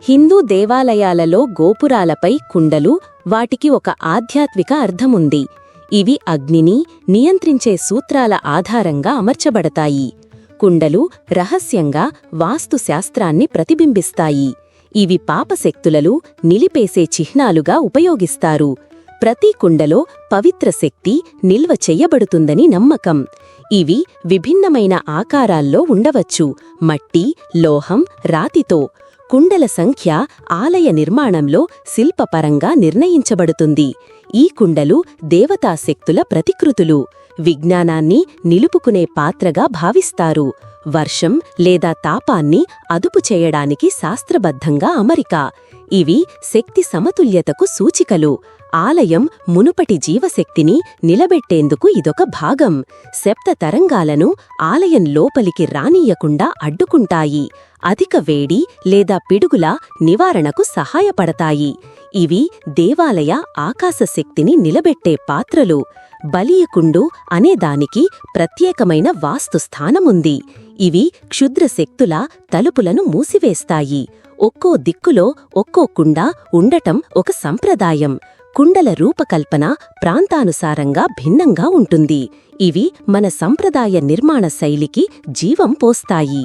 హిందూ దేవాలయాలలో గోపురాలపై కుండలు, వాటికి ఒక ఆధ్యాత్మిక అర్థముంది. ఇవి అగ్నిని నియంత్రించే సూత్రాల ఆధారంగా అమర్చబడతాయి. కుండలు రహస్యంగా వాస్తుశాస్త్రాన్ని ప్రతిబింబిస్తాయి. ఇవి పాపశక్తులను నిలిపేసే చిహ్నాలుగా ఉపయోగిస్తారు. ప్రతి కుండలో పవిత్ర శక్తి నిల్వ చెయ్యబడుతుందని నమ్మకం. ఇవి విభిన్నమైన ఆకారాల్లో ఉండవచ్చు, మట్టి, లోహం, రాతితో. కుండల సంఖ్య ఆలయ నిర్మాణంలో శిల్పపరంగా నిర్ణయించబడుతుంది. ఈ కుండలు దేవతాశక్తుల ప్రతికృతులు. విజ్ఞానాన్ని నిలుపుకునే పాత్రగా భావిస్తారు. వర్షం లేదా తాపాన్ని అదుపు చేయడానికి శాస్త్రబద్ధంగా అమరిక. ఇవి శక్తి సమతుల్యతకు సూచికలు. ఆలయం మునుపటి జీవశక్తిని నిలబెట్టేందుకు ఇదొక భాగం. శబ్ద తరంగాలను ఆలయం లోపలికి రానీయకుండా అడ్డుకుంటాయి. అధిక వేడి లేదా పిడుగుల నివారణకు సహాయపడతాయి. ఇవి దేవాలయ ఆకాశశక్తిని నిలబెట్టే పాత్రలు. బలియకుండు అనేదానికి ప్రత్యేకమైన వాస్తుస్థానముంది. ఇవి క్షుద్రశక్తుల తలుపులను మూసివేస్తాయి. ఒక్కో దిక్కులో ఒక్కో కుండ ఉండటం ఒక సంప్రదాయం. కుండల రూపకల్పన ప్రాంతానుసారంగా భిన్నంగా ఉంటుంది. ఇవి మన సంప్రదాయ నిర్మాణ శైలికి జీవం పోస్తాయి.